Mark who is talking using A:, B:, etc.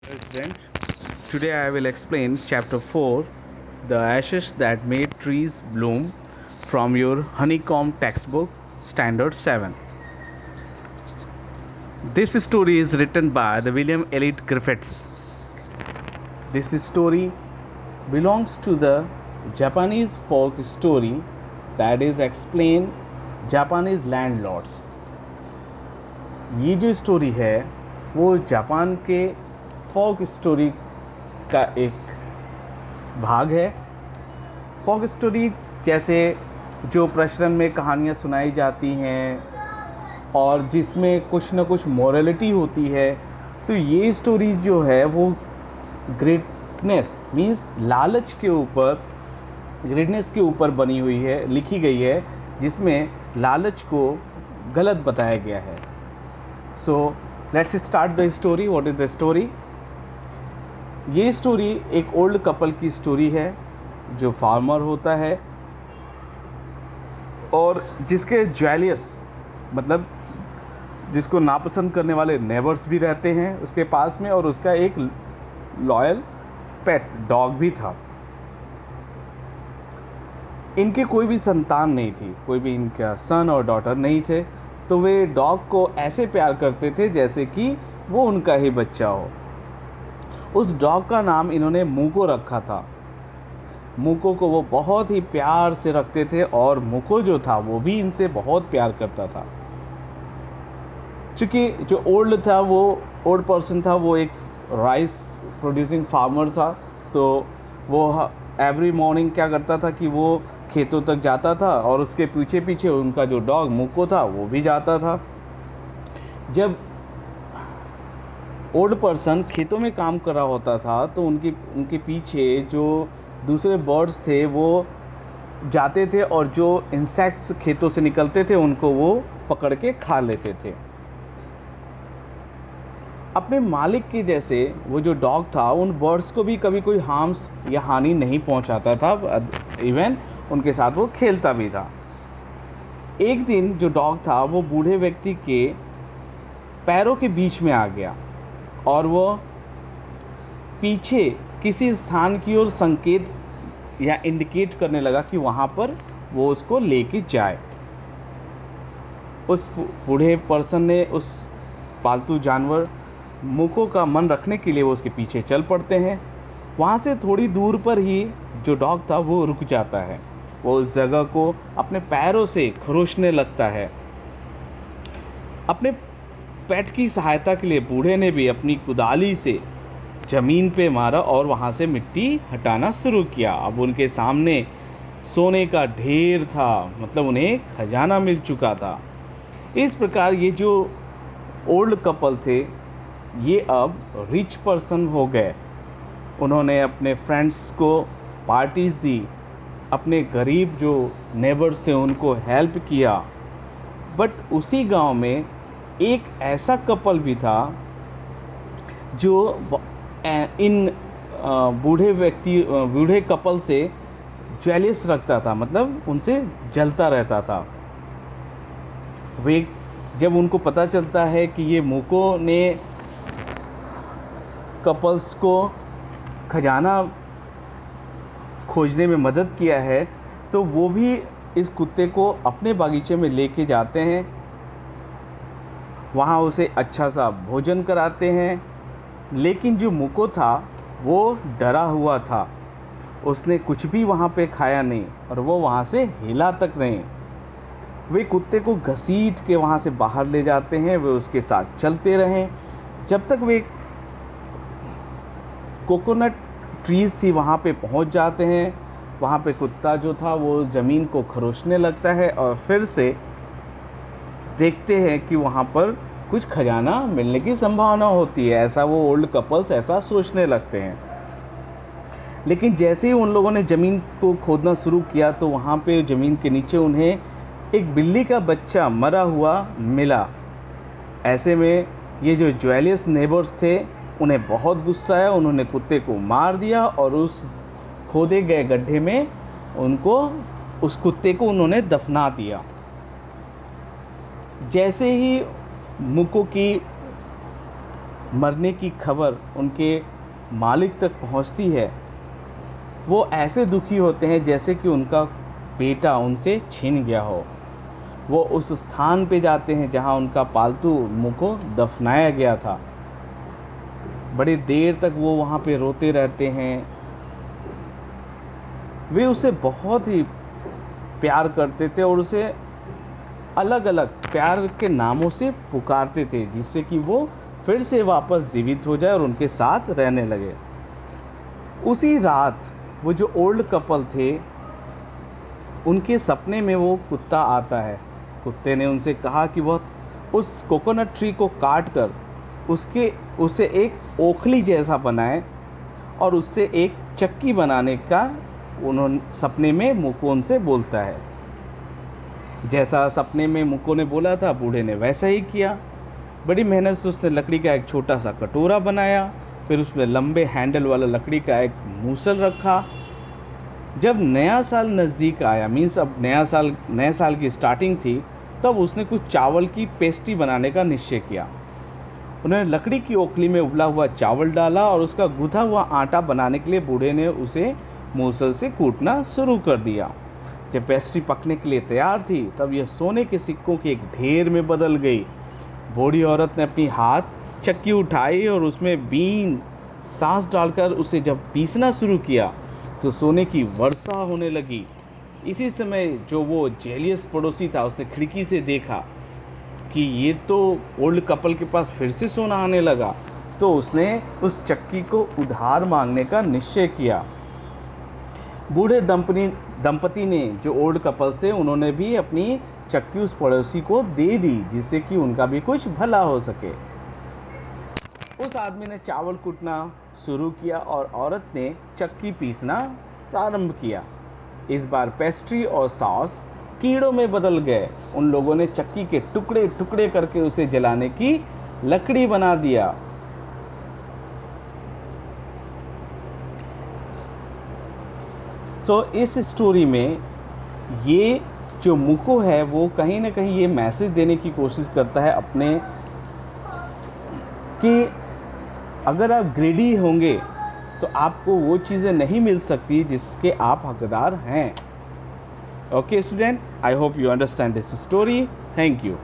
A: President. Today I will explain Chapter 4, The Ashes That Made Trees Bloom, from your Honeycomb textbook, Standard 7. This story is written by the William Elliot Griffiths. This story belongs to the Japanese folk story that is explained Japanese landlords. ये जो story है वो Japan के फोक story का एक भाग है। फोक story जैसे जो प्रचलन में कहानियाँ सुनाई जाती हैं और जिसमें कुछ ना कुछ मॉरलिटी होती है, तो ये स्टोरी जो है वो ग्रेटनेस मीन्स लालच के ऊपर, ग्रेटनेस के ऊपर बनी हुई है, लिखी गई है, जिसमें लालच को गलत बताया गया है। So let's start the story. What is the story? ये स्टोरी एक ओल्ड कपल की स्टोरी है जो फार्मर होता है और जिसके ज्वेलियस मतलब जिसको नापसंद करने वाले नेबर्स भी रहते हैं उसके पास में, और उसका एक लॉयल पेट डॉग भी था। इनके कोई भी संतान नहीं थी, कोई भी इनका सन और डॉटर नहीं थे, तो वे डॉग को ऐसे प्यार करते थे जैसे कि वो उनका ही बच्चा हो। उस डॉग का नाम इन्होंने मुको रखा था। मुको को वो बहुत ही प्यार से रखते थे और मुको जो था वो भी इनसे बहुत प्यार करता था। क्योंकि जो ओल्ड पर्सन था वो एक राइस प्रोड्यूसिंग फार्मर था, तो वो एवरी मॉर्निंग क्या करता था कि वो खेतों तक जाता था और उसके पीछे पीछे उनका जो डॉग मुको था वो भी जाता था। जब ओल्ड पर्सन खेतों में काम कर रहा होता था तो उनके पीछे जो दूसरे बर्ड्स थे वो जाते थे और जो इंसेक्ट्स खेतों से निकलते थे उनको वो पकड़ के खा लेते थे। अपने मालिक के जैसे वो जो डॉग था उन बर्ड्स को भी कभी कोई हार्म्स या हानि नहीं पहुंचाता था, इवन उनके साथ वो खेलता भी था। एक दिन जो डॉग था वो बूढ़े व्यक्ति के पैरों के बीच में आ गया और वो पीछे किसी स्थान की ओर संकेत या इंडिकेट करने लगा कि वहाँ पर वो उसको लेके जाए। उस बूढ़े पर्सन ने उस पालतू जानवर मुको का मन रखने के लिए वो उसके पीछे चल पड़ते हैं। वहाँ से थोड़ी दूर पर ही जो डॉग था वो रुक जाता है। वो उस जगह को अपने पैरों से खरोचने लगता है। अपने पेट की सहायता के लिए बूढ़े ने भी अपनी कुदाली से ज़मीन पे मारा और वहाँ से मिट्टी हटाना शुरू किया। अब उनके सामने सोने का ढेर था, मतलब उन्हें खजाना मिल चुका था। इस प्रकार ये जो ओल्ड कपल थे ये अब रिच पर्सन हो गए। उन्होंने अपने फ्रेंड्स को पार्टीज़ दी, अपने गरीब जो नेबर्स थे उनको हेल्प किया। बट उसी गांव में एक ऐसा कपल भी था जो इन बूढ़े कपल से जेलस रखता था, मतलब उनसे जलता रहता था। वे जब उनको पता चलता है कि ये मुको ने कपल्स को खजाना खोजने में मदद किया है, तो वो भी इस कुत्ते को अपने बागीचे में लेके जाते हैं। वहाँ उसे अच्छा सा भोजन कराते हैं। लेकिन जो मुको था वो डरा हुआ था, उसने कुछ भी वहाँ पे खाया नहीं और वो वहाँ से हिला तक नहीं। वे कुत्ते को घसीट के वहाँ से बाहर ले जाते हैं। वे उसके साथ चलते रहें जब तक वे कोकोनट ट्रीज़ सी वहाँ पे पहुँच जाते हैं। वहाँ पे कुत्ता जो था वो ज़मीन को खरोचने लगता है और फिर से देखते हैं कि वहाँ पर कुछ खजाना मिलने की संभावना होती है। ऐसा वो ओल्ड कपल्स ऐसा सोचने लगते हैं। लेकिन जैसे ही उन लोगों ने ज़मीन को खोदना शुरू किया तो वहाँ पे ज़मीन के नीचे उन्हें एक बिल्ली का बच्चा मरा हुआ मिला। ऐसे में ये जो ज्वेलियस नेबर्स थे उन्हें बहुत गुस्सा आया। उन्होंने कुत्ते को मार दिया और उस खोदे गए गड्ढे में उस कुत्ते को उन्होंने दफना दिया। जैसे ही मुको की मरने की खबर उनके मालिक तक पहुंचती है, वो ऐसे दुखी होते हैं जैसे कि उनका बेटा उनसे छिन गया हो। वो उस स्थान पे जाते हैं जहां उनका पालतू मुको दफनाया गया था। बड़ी देर तक वो वहाँ पे रोते रहते हैं। वे उसे बहुत ही प्यार करते थे और उसे अलग अलग प्यार के नामों से पुकारते थे, जिससे कि वो फिर से वापस जीवित हो जाए और उनके साथ रहने लगे। उसी रात वो जो ओल्ड कपल थे, उनके सपने में वो कुत्ता आता है। कुत्ते ने उनसे कहा कि वह उस कोकोनट ट्री को काट कर उसे एक ओखली जैसा बनाए और उससे एक चक्की बनाने का उन्होंने सपने में मुको उनसे बोलता है। जैसा सपने में मुको ने बोला था, बूढ़े ने वैसा ही किया। बड़ी मेहनत से उसने लकड़ी का एक छोटा सा कटोरा बनाया, फिर उसमें लंबे हैंडल वाला लकड़ी का एक मूसल रखा। जब नया साल नज़दीक आया, मीन्स अब नए साल की स्टार्टिंग थी, तब उसने कुछ चावल की पेस्ट्री बनाने का निश्चय किया। उन्होंने लकड़ी की ओखली में उबला हुआ चावल डाला और उसका गूंथा हुआ आटा बनाने के लिए बूढ़े ने उसे मूसल से कूटना शुरू कर दिया। जब पेस्ट्री पकने के लिए तैयार थी, तब यह सोने के सिक्कों के एक ढेर में बदल गई। बूढ़ी औरत ने अपनी हाथ चक्की उठाई और उसमें बीन सांस डालकर उसे जब पीसना शुरू किया तो सोने की वर्षा होने लगी। इसी समय जो वो जेलियस पड़ोसी था, उसने खिड़की से देखा कि ये तो ओल्ड कपल के पास फिर से सोना आने लगा, तो उसने उस चक्की को उधार मांगने का निश्चय किया। बूढ़े दंपति ने जो ओल्ड कपल से, उन्होंने भी अपनी चक्की उस पड़ोसी को दे दी, जिससे कि उनका भी कुछ भला हो सके। उस आदमी ने चावल कूटना शुरू किया और औरत ने चक्की पीसना प्रारंभ किया। इस बार पेस्ट्री और सॉस कीड़ों में बदल गए। उन लोगों ने चक्की के टुकड़े टुकड़े करके उसे जलाने की लकड़ी बना दिया। तो इस स्टोरी में ये जो मुको है, वो कहीं ना कहीं ये मैसेज देने की कोशिश करता है अपने, कि अगर आप ग्रेडी होंगे तो आपको वो चीज़ें नहीं मिल सकती जिसके आप हकदार हैं। Okay student, I hope you understand this story. Thank you.